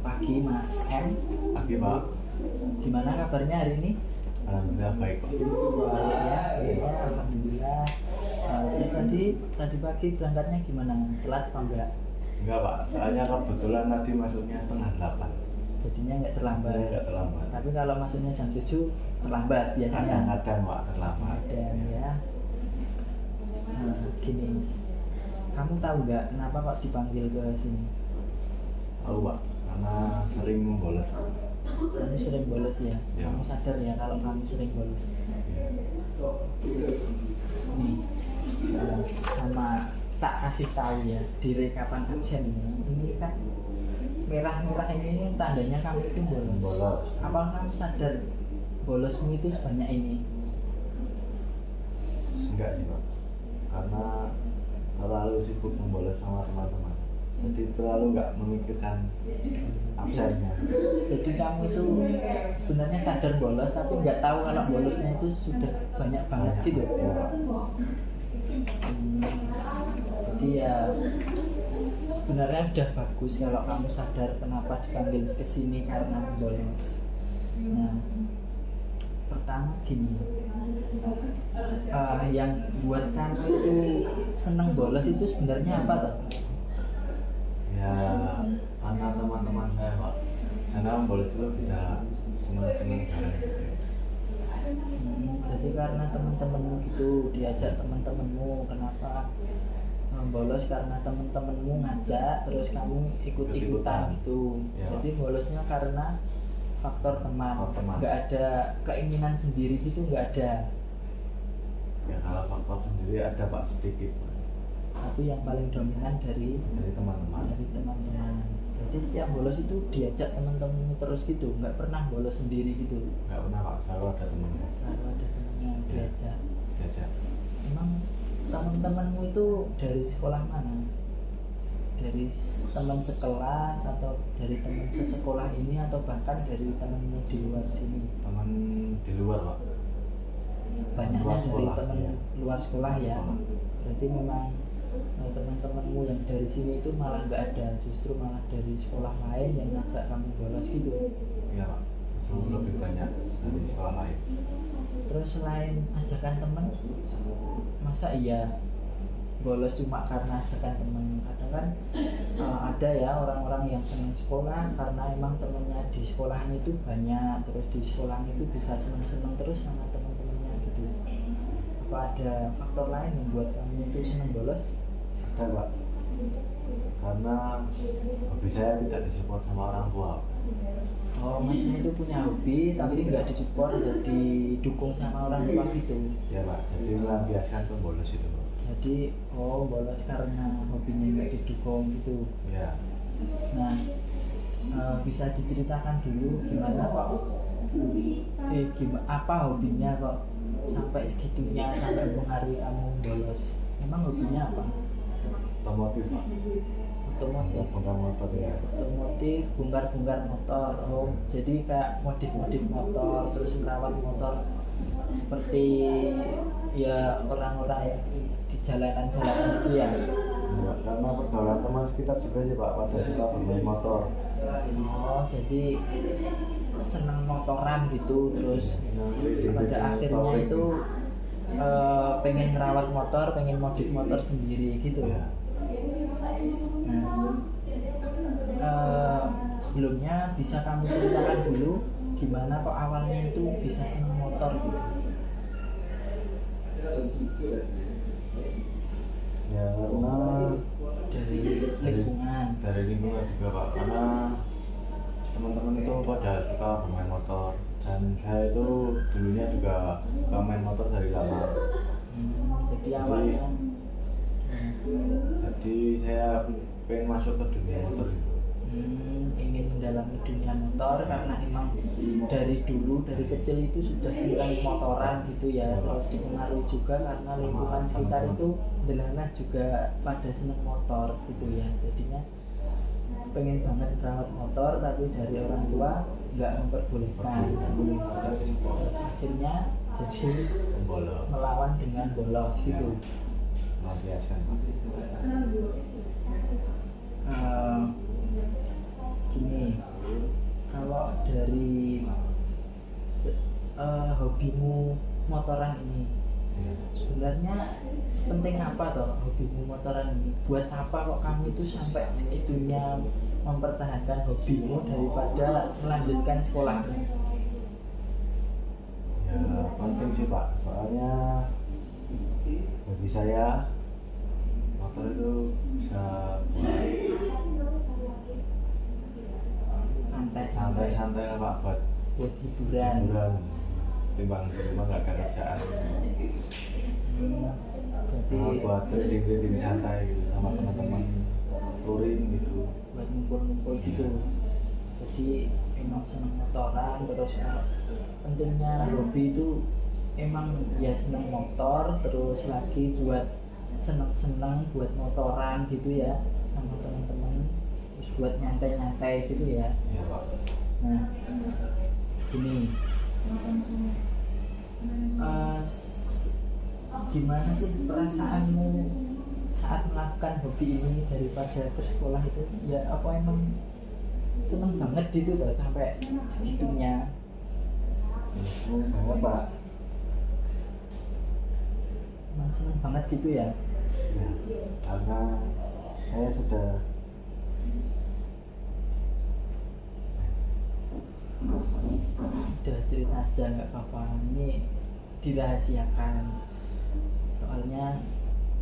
Pagi Mas M. Pagi Pak. Gimana kabarnya hari ini? Alhamdulillah baik Pak. Baik ya, ya alhamdulillah. Tadi pagi berangkatnya gimana? Telat apa enggak? Enggak Pak, soalnya kebetulan tadi masuknya 7:30. Jadinya enggak terlambat. Enggak terlambat. Tapi kalau masuknya jam 7 terlambat biasanya. Kadang-kadang Pak terlambat. Dan ya. Gini, kamu tahu nggak kenapa kok dipanggil ke sini? Tahu Pak, karena sering membolos. Kamu sering bolos ya? Ya. Kamu sadar ya kalau kamu sering bolos? Ya. Nih, sama tak kasih tahu ya di rekapan absen ini kan merah-merah ini tandanya kamu itu bolos. Bolos. Apa kamu sadar bolosmu itu sebanyak ini? Enggak sih Pak, karena terlalu sibuk membolos sama teman-teman. Jadi terlalu nggak memikirkan absennya. Jadi kamu itu sebenarnya sadar bolos tapi nggak tahu kalau bolosnya itu sudah banyak banget gitu. Ya Pak. Jadi ya sebenarnya sudah bagus kalau kamu sadar kenapa dipanggil ke sini karena bolos. Nah, pertama gini, yang buat kamu itu seneng bolos itu sebenarnya apa toh? Ya karena teman-teman saya Pak, karena bolos itu bisa senang-senang bareng. Jadi karena teman-temanmu gitu diajak teman-temanmu, kenapa bolos karena teman-temanmu ngajak terus kamu ikut-ikutan gitu. Ya. Jadi bolosnya karena faktor teman, nggak ada keinginan sendiri gitu, nggak ada. Ya kalau faktor sendiri ada Pak sedikit Pak. Tapi yang paling dominan dari teman-teman. Jadi setiap bolos itu diajak teman-temanmu terus gitu, nggak pernah bolos sendiri gitu. Nggak pernah Pak, selalu ada temannya. Selalu ada temannya yang diajak. Diajak. Emang teman-temanmu itu dari sekolah mana? Dari teman sekelas atau dari teman sesekolah ini atau bahkan dari temanmu di luar sini? Teman di luar Pak. Banyaknya Luar dari sekolah, teman ya. luar sekolah ya. Berarti memang teman-temanmu yang dari sini itu malah nggak ada, justru malah dari sekolah lain yang ngajak kamu bolos gitu. Iya Pak, justru lebih banyak dari sekolah lain. Terus selain ajakan teman, masa iya bolos cuma karena ajakan teman? Kadang kan ada ya orang-orang yang senang sekolah karena emang temennya di sekolahnya itu banyak, terus di sekolahnya itu bisa senang-senang terus sama teman-temannya gitu. Apa ada faktor lain yang buat kamu itu senang bolos? Ada Pak, karena hobi saya tidak disupport sama orang tua. Oh, masnya itu punya hobi tapi nggak disupport, nggak didukung sama orang tua gitu. Ya Pak, jadi melampiaskan pembolos itu Pak. Jadi bolos karena hobinya nggak didukung gitu. Ya. Nah, bisa diceritakan dulu gimana Pak? Apa hobinya kok sampai segitunya sampai mempengaruhi kamu bolos? Memang hobinya apa? Otomotif Pak. Otomotif. Bongkar motor ya. Otomotif, bongkar-bongkar motor. Oh, jadi kayak modif-modif motor, terus merawat motor seperti ya orang-orang di jalanan-jalanan itu ya. Ya, karena pergaulan teman sekitar juga sih Pak, pada suka bermain motor. Oh, jadi senang motoran gitu, terus pada akhirnya itu pengen merawat motor, pengen modif motor sendiri gitu. Ya. Nah, sebelumnya bisa kamu ceritakan dulu gimana kok awalnya itu bisa senang motor gitu? Ya karena dari lingkungan juga Pak, karena teman-teman itu pada suka bermain motor dan saya itu dulunya juga suka main motor dari lama. Jadi awalnya Jadi saya pengen masuk ke dunia motor gitu. ingin mendalami dunia motor karena emang dari dulu dari kecil itu sudah senang motoran gitu ya, terus dipengaruhi juga karena lingkungan sekitar itu adalah juga pada senang motor gitu ya, jadinya pengen banget merawat motor tapi dari orang tua nggak memperbolehkan. Terus akhirnya jadi melawan dengan bolos gitu. Melampiaskan Pak. Gini, hobimu motoran ini. Iya. Sebenarnya sepenting apa toh hobimu motoran ini? Buat apa kok kamu itu sampai segitunya mempertahankan hobimu daripada melanjutkan sekolahmu? Ya penting sih Pak, soalnya bagi saya motor itu bisa buat santai-santai lah Pak, buat hiburan. timbang di rumah nggak ada kerjaan. Berarti Buat trading santai gitu sama teman-teman, touring gitu. buat ngumpul-ngumpul gitu. Jadi emang senang motoran, terus pentingnya hobi itu emang ya senang motor, terus lagi buat seneng-seneng buat motoran gitu ya sama teman-teman, terus buat nyantai-nyantai gitu ya. Iya Pak. Nah gini, gimana sih perasaanmu saat melakukan hobi ini daripada bersekolah itu? Ya apa emang seneng banget gitu loh sampai segitunya? Seneng banget Pak. Emang seneng banget gitu ya? Ya, karena saya sudah Udah cerita aja nggak apa-apa, ini dirahasiakan soalnya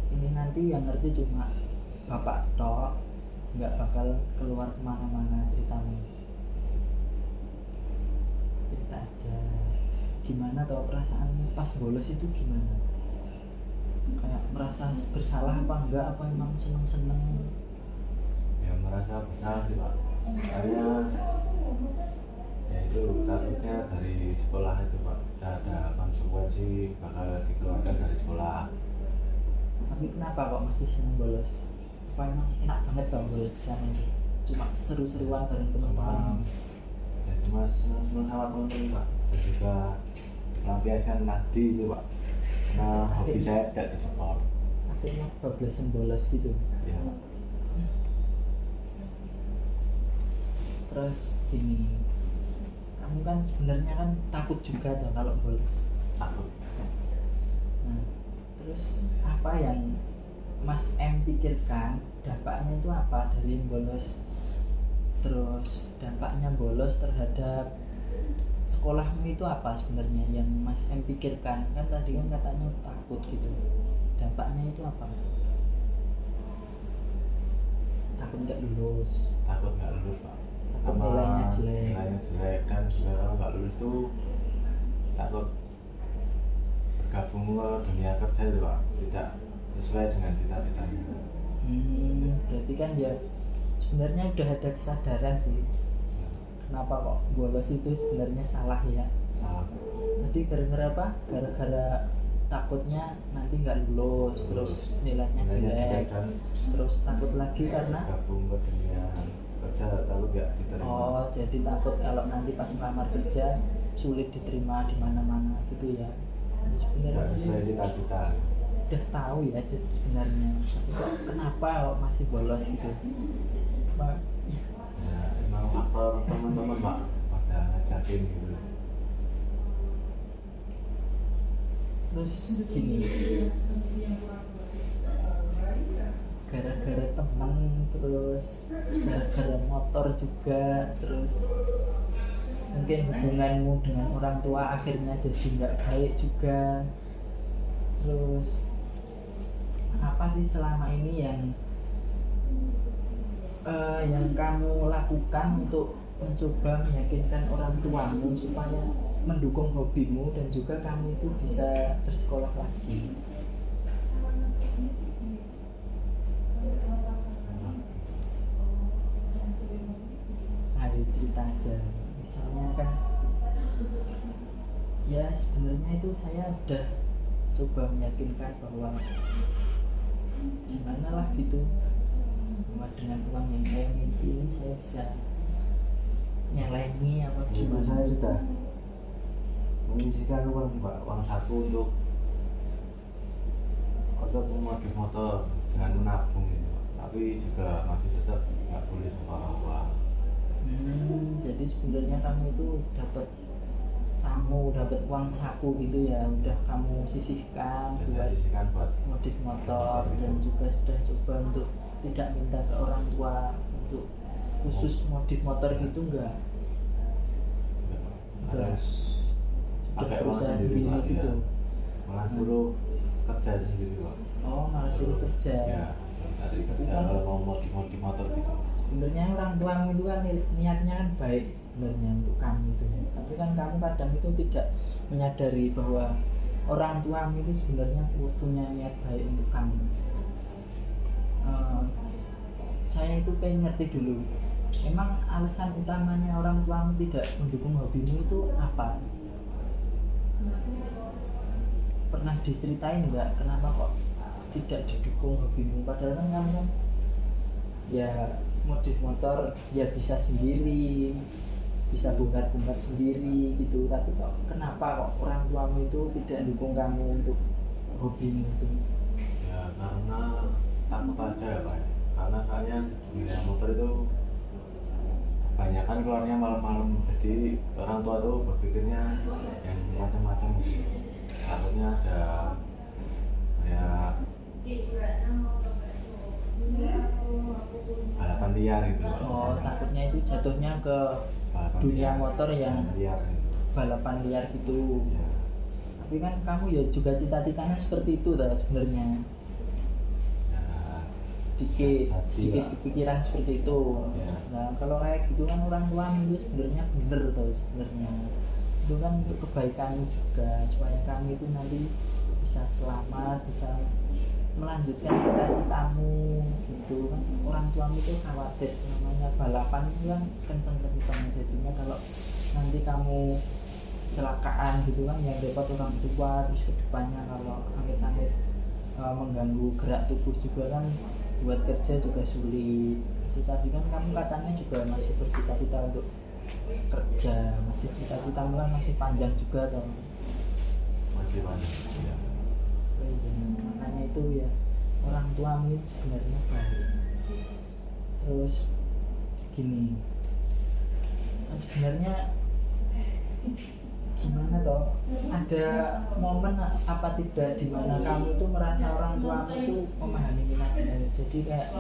ini nanti yang ngerti cuma bapak tok, nggak bakal keluar kemana-mana ceritamu. Cerita aja gimana tau perasaan pas bolos itu gimana, kayak merasa bersalah apa enggak, apa emang seneng-seneng? ya merasa bersalah sih Pak, karena ya itu takutnya dari sekolah itu Pak ada konsekuensi bakal dikeluarkan dari sekolah. Tapi kenapa kok masih seneng bolos? Apa emang enak banget kalau bolos di sana itu? Cuma seru-seruan bareng teman-teman? Cuma senang sama teman-teman Pak, dan juga melampiaskan nadi itu Pak, karena hobi saya tidak disupport. Akhirnya bablasan bolos gitu. Ya. Terus gini, kamu kan sebenarnya kan takut juga tuh kalau bolos. Takut. Nah, terus apa yang Mas M pikirkan dampaknya itu apa dari bolos? Terus dampaknya bolos terhadap sekolahmu itu apa sebenarnya yang Mas M pikirkan? Kan tadi kan katanya takut gitu. Dampaknya itu apa? Takut nggak lulus. Takut nggak lulus Pak. Takut nilainya jelek. Nilainya jelek, dan juga kalau nggak lulus tuh takut bergabung ke dunia kerja itu Pak, tidak sesuai dengan cita-citanya. Berarti kan ya sebenarnya udah ada kesadaran sih. Kenapa kok bolos itu sebenarnya salah ya? Salah. Tadi gara-gara apa? Gara-gara takutnya nanti nggak lulus, terus nilainya jelek, dan terus takut lagi karena bergabung ke dunia kerja takut nggak diterima. oh jadi takut kalau nanti pas melamar kerja sulit diterima di mana-mana gitu ya. Tidak sesuai Sebenarnya cita-cita. udah tahu ya sebenarnya, tapi kok kenapa kok masih bolos gitu? Pak, Ya, emang faktor teman-teman Pak pada ngajakin gitu. terus gini, gara-gara teman, terus gara-gara motor juga, terus mungkin hubunganmu dengan orang tua akhirnya jadi nggak baik juga. Terus apa sih selama ini yang kamu lakukan untuk mencoba meyakinkan orang tuamu supaya mendukung hobimu dan juga kamu itu bisa bersekolah lagi? Ayo cerita aja. Misalnya kan ya sebenarnya itu saya udah coba meyakinkan bahwa gimana lah gitu, bahwa dengan uang yang saya miliki ini saya bisa nyelengi apa Itu gimana. saya sudah mengisikan uang Pak, uang saku untuk modif motor dengan menabung gitu Pak. Tapi juga masih tetap nggak boleh sewa. Jadi sebenarnya kamu itu dapat sangu, dapat uang saku gitu ya, udah kamu sisihkan buat sisihkan buat modif motor, dan juga sudah coba untuk tidak minta ke orang tua untuk khusus modif motor gitu enggak? Harus Sudah pakai uang berusaha sendiri Pak, gitu. ya. Malah suruh kerja sendiri Pak. Oh, malah suruh kerja. Ya, dari kerja kalau mau modif motor gitu. Sebenarnya orang tuamu itu kan niatnya kan baik sebenarnya untuk kamu itu, tapi kan kamu kadang itu tidak menyadari bahwa orang tuamu itu sebenarnya punya niat baik untuk kamu. Saya itu pengen ngerti dulu, emang alasan utamanya orang tuamu tidak mendukung hobimu itu apa? Pernah diceritain nggak kenapa kok tidak didukung hobimu? Padahal kan kamu kan ya modif motor ya bisa sendiri, bisa bongkar-bongkar sendiri gitu, tapi kok kenapa kok orang tuamu itu tidak dukung kamu untuk hobimu itu? Ya karena takut aja ya Pak. Karena soalnya dunia motor itu kebanyakan keluarnya malam-malam, jadi orang tua tuh berpikirnya yang macam-macam gitu. Takutnya ada kayak balapan liar gitu. Oh, takutnya itu jatuhnya ke balapan dunia liar, motor yang liar gitu. balapan liar gitu. Ya. Tapi kan kamu ya juga cita-citanya seperti itu dah sebenarnya. Ya, Sedikit kepikiran seperti itu. Ya. Nah, kalau kayak gitu kan orang tua itu sebenarnya bener tuh sebenarnya. Itu kan untuk kebaikan juga, supaya kamu itu nanti bisa selamat, bisa melanjutkan cita-citamu gitu kan. Orang tuamu itu khawatir, namanya balapan itu kan kenceng-kenceng, jadinya kalau nanti kamu kecelakaan gitu kan yang dapat orang tua, terus kedepannya kalau amit-amit mengganggu gerak tubuh juga kan buat kerja juga sulit. Itu tadi kan kamu katanya juga masih bercita-cita untuk kerja, masih cita-citamu kan masih panjang juga toh. Masih banyak. Ya. Makanya itu ya orang tuamu itu sebenarnya baik. Terus gini, sebenarnya gimana toh, ada momen apa tidak di mana kamu itu merasa orang tuamu itu memahami minatmu? Jadi kayak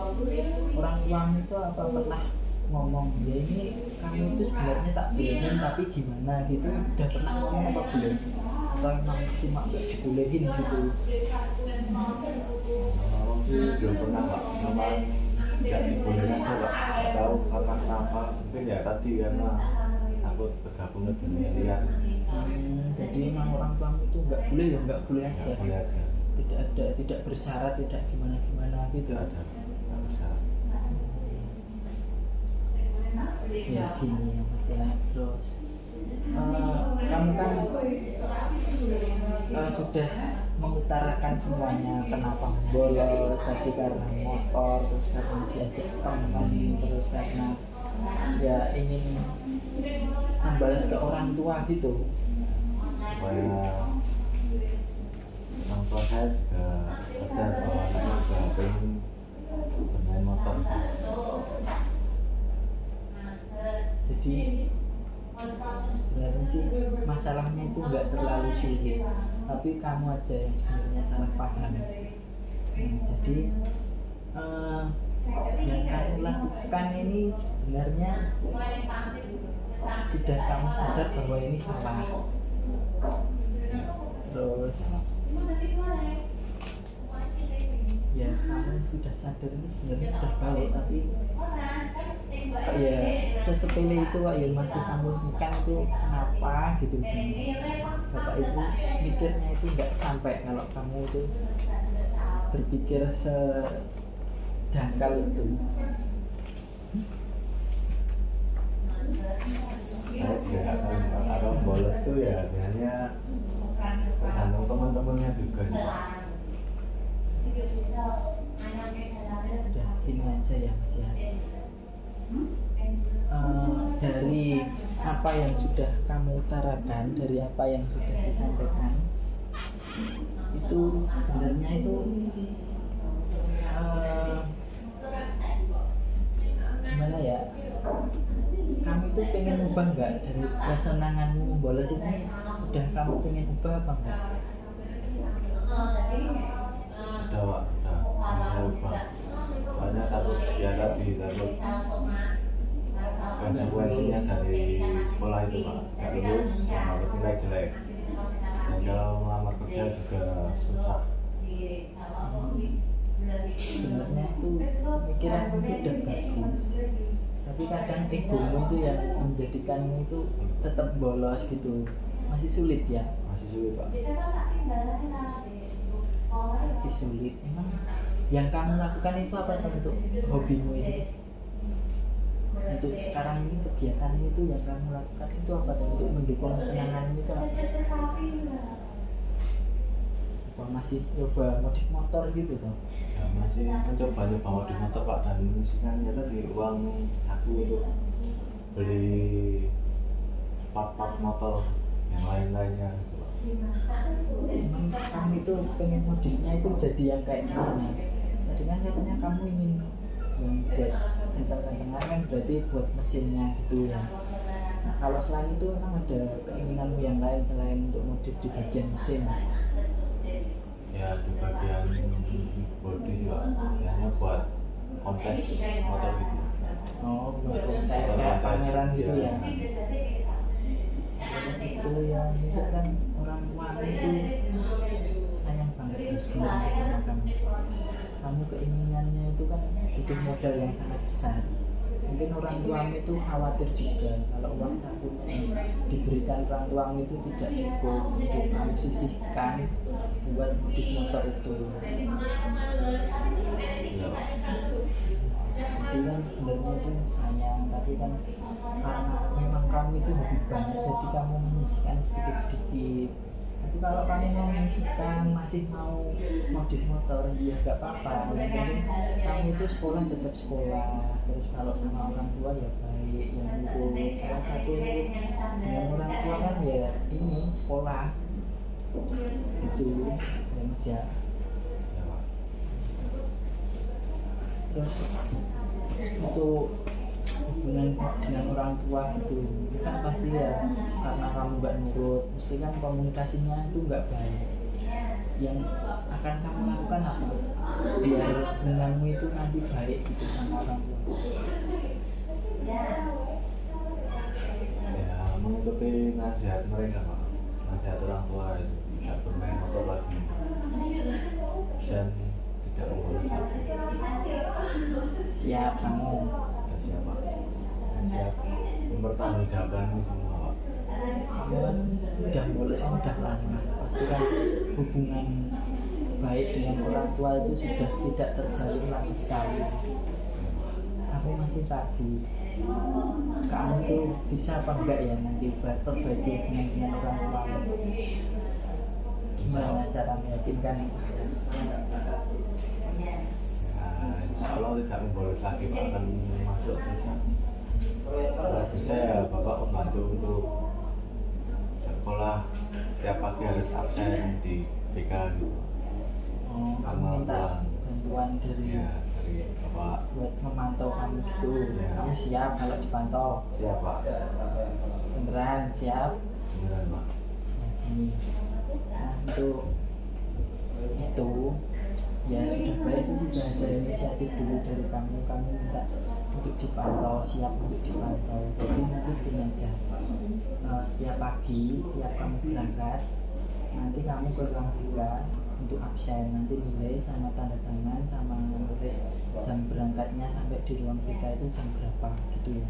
orang tuamu itu apa pernah ngomong, ya ini kamu itu sebenarnya tak bolehin tapi gimana gitu, udah pernah ngomong apa belum? Atau emang cuma gak dibolehin gitu? Kalau sih belum pernah Pak, sama nggak dibolehin aja Pak. Nggak tahu karena kenapa, mungkin ya tadi karena takut bergabung ke dunia liar. Jadi emang orang tuamu itu nggak boleh ya, nggak boleh aja. Nggak boleh aja. Tidak bersyarat, tidak gimana gitu. Nggak ada, nggak bisa. Ya gini ya Mas ya. Terus kamu kan sudah mengutarakan semuanya, kenapa bolos tadi karena motor, terus karena diajak teman, terus karena ya ingin membalas ke orang tua gitu. Supaya orang tua saya juga sadar bahwa saya juga pengen bermain motor. Jadi sebenarnya sih masalahnya itu nggak terlalu sulit, tapi kamu aja yang sebenarnya salah paham. Jadi yang kamu lakukan ini sebenarnya sudah kamu sadar bahwa ini salah. Terus ya kamu sudah sadar itu sebenarnya sudah baik, tapi ya sesepele itu ya masih kamu bukan itu kenapa gitu sih. Bapak ibu mikirnya itu nggak sampai kalau kamu itu berpikir sedangkal itu. Saya juga nggak tahu Pak, kalau bolos tuh ya biasanya tergantung teman-temannya juga nih Pak. Udah gini aja ya Mas ya. Dari apa yang sudah kamu utarakan, dari apa yang sudah disampaikan, itu sebenarnya itu gimana ya, kamu itu pengen ubah nggak dari kesenanganmu membolos ini? Udah kamu pengen ubah apa enggak? Sudah Pak, sudah saya ubah. Soalnya takut ya tadi takut konsekuensinya dari sekolah itu Pak, nggak lulus dapat nilai jelek, dan kalau melamar kerja juga susah. Sebenarnya itu pikiranmu itu udah bagus, tapi kadang egomu itu yang menjadikanmu itu tetap bolos gitu. Masih sulit ya? Masih sulit Pak. Masih sulit. Emang yang kamu lakukan itu apa untuk hobimu itu? Untuk sekarang ini kegiatanmu itu yang kamu lakukan itu apa untuk mendukung kesenanganmu itu apa? Apa masih coba modif motor gitu toh? Ya, masih mencoba modif motor Pak, dan kan ya tadi uang aku untuk beli part-part motor yang lain-lainnya gitu Pak. Emang kamu itu pengen modifnya itu jadi yang kayak gimana? Tadi kan katanya kamu ingin yang buat kencang-kencangan kan berarti buat mesinnya gitu ya. Nah kalau selain itu emang ada keinginanmu yang lain selain untuk modif di bagian mesin? Ya di bagian body sih Pak, hanya buat kontes motor gitu. Oh, kayak pameran gitu ya. Itu yang itu kan orang tua itu sayang banget ya sebenarnya sama kamu. Kamu keinginannya itu kan butuh modal yang sangat besar. Mungkin orang tuamu itu khawatir juga kalau uang saku yang diberikan orang tuamu itu tidak cukup untuk kamu sisihkan buat modif motor itu. Jadi kan sebenarnya itu sayang, tapi kan karena memang kamu itu hobi banget, jadi kamu menyisihkan sedikit-sedikit. Tapi kalau kamu mau menyisihkan, masih mau modif motor, ya gak apa-apa. Yang penting kamu itu sekolah tetap sekolah. Terus kalau sama orang tua ya baik, yang itu salah satu dengan orang tua kan ya ini sekolah. Itu ya Mas ya. Terus untuk hubungan dengan orang tua itu kan pasti ya karena kamu nggak nurut, mesti kan komunikasinya itu nggak baik. Yang akan kamu lakukan apa biar hubunganmu itu nanti baik gitu sama orang tua? Ya mengikuti nasihat mereka Pak, nasihat orang tua itu tidak bermain motor lagi dan tidak membolos lagi. Siap kamu? Ya siap Pak, ya, siap mempertanggungjawabkan ini semua Pak. Kamu kan udah bolos kan udah lama, pasti kan hubungan baik dengan orang tua itu sudah tidak terjalin lagi sekali. Aku masih ragu kamu tuh bisa apa enggak ya nanti perbaiki hubungan dengan orang tua. Gimana cara meyakinkan? Ya insya Allah tidak membolos lagi Pak, akan masuk bisa. Kalau bisa ya Bapak membantu untuk sekolah setiap pagi harus absen di BK gitu. Oh, kamu minta bantuan dari Ya dari Bapak. buat memantau kamu gitu. Ya. Kamu siap kalau dipantau? Siap Pak. Beneran siap? Beneran Pak. Nah itu ya sudah baik sih, sudah ada inisiatif dulu dari kamu minta untuk dipantau, siap untuk dipantau. Jadi nanti gini aja, setiap pagi setiap kamu berangkat nanti kamu ke ruang buka untuk absen, nanti mulai sama tanda tangan sama nulis jam berangkatnya sampai di ruang BK itu jam berapa gitu ya.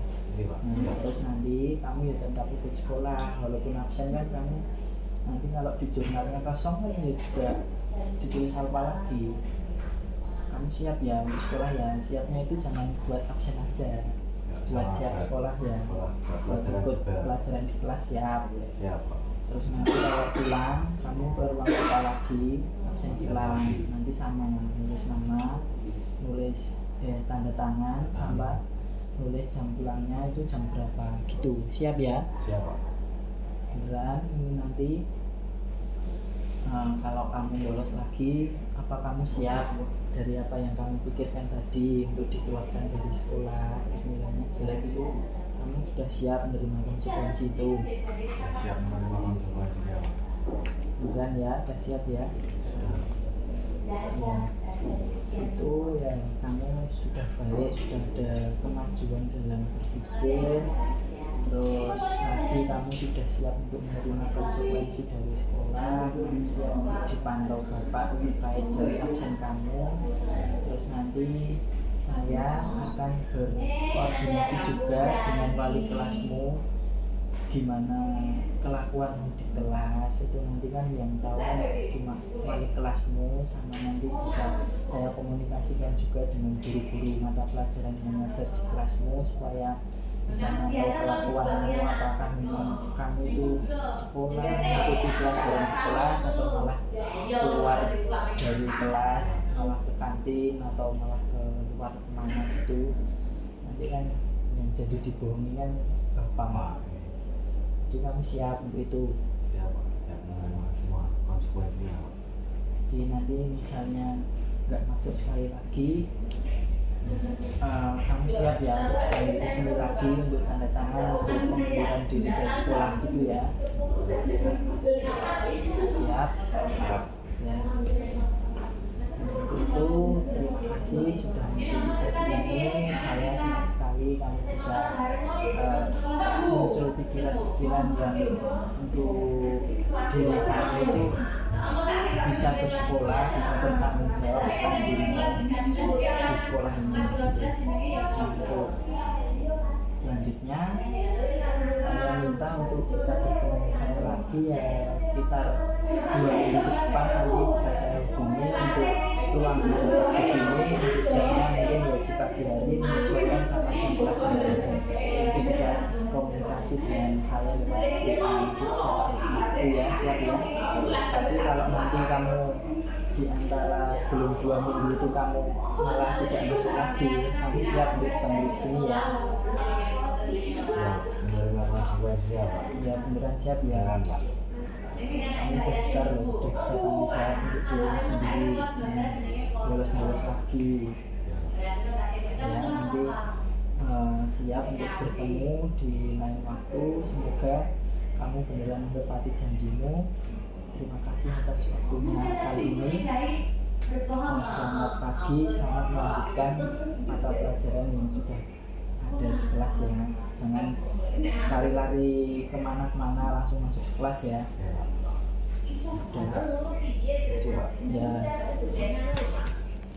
Nah, terus nanti kamu ya tetap ikut sekolah walaupun absen kan kamu nanti kalau di jurnalnya kosong kan ya juga ditulis apa lagi. Kamu siap ya untuk sekolah ya, siapnya itu jangan buat absen aja, buat siap sekolah ya, buat ikut pelajaran di kelas siap. Siap Pak. Terus nanti kalau pulang kamu ke ruang BK lagi absen pulang, nanti sama nulis nama, nulis tanda tangan sama nulis jam pulangnya itu jam berapa gitu. Siap ya? Siap Pak. Beneran ini nanti kalau kamu bolos lagi, apa kamu siap dari apa yang kamu pikirkan tadi untuk dikeluarkan dari sekolah, terus nilainya jelek itu, kamu kamu sudah siap menerima konsekuensi itu. Siap menerima konsekuensinya Pak. Beneran ya, udah siap ya. Ya, itu ya kamu sudah baik, sudah ada kemajuan dalam berpikir. Terus lagi kamu sudah siap untuk menerima konsekuensi dari sekolah, siap untuk dipantau bapak terkait dari absen kamu. Terus nanti saya akan berkoordinasi juga dengan wali kelasmu, gimana kelakuanmu di kelas. Itu nanti kan yang tahu cuma wali kelasmu, sama nanti bisa saya komunikasikan juga dengan guru-guru mata pelajaran yang mengajar di kelasmu supaya bisa tahu kelakuanmu, apakah memang kamu itu sekolah mengikuti pelajaran di kelas atau malah keluar dari kelas, malah ke kantin atau malah ke luar kemana gitu. Nanti kan yang jadi dibohongi kan bapak. Jadi kamu siap untuk itu. Siap Pak, siap menerima semua konsekuensinya Pak. Jadi nanti misalnya nggak masuk sekali lagi, kamu siap ya untuk balik ke sini lagi untuk tanda tangan untuk pengunduran diri dari sekolah gitu ya. Siap? Siap. Ya. Untuk itu terima kasih sudah mengikuti sesi ini. Saya senang sekali kamu bisa muncul pikiran-pikiran yang untuk diri kamu itu bisa bersekolah, bisa bertanggung jawab akan dirimu di sekolah ini. Untuk selanjutnya saya minta untuk bisa bertemu saya lagi ya sekitar 2 minggu ke depan. Nanti bisa saya hubungi untuk ruang guru di sini, untuk jamnya mungkin ya di pagi hari menyesuaikan sama jam pelajaran. Nanti bisa komunikasi dengan saya lewat WA, nanti bisa pakai itu ya, siap ya. Tapi kalau nanti kamu di antara sebelum 2 minggu itu kamu malah tidak masuk lagi, kamu siap untuk kembali ke sini ya. Ya, menerima konsekuensinya Pak. Ya beneran siap ya. Beneran Pak. Kamu udah besar loh, udah bisa tanggung jawab untuk diri sendiri, jangan bolos-bolos lagi. Ya nanti siap untuk bertemu di lain waktu. Semoga kamu beneran menepati janjimu. Terima kasih atas waktunya kali ini. Selamat pagi, selamat melanjutkan mata pelajaran yang sudah ada di kelas ya. Jangan lari-lari kemana-kemana, langsung masuk kelas ya. Ya Pak. Udah. Terima kasih Pak. Ya.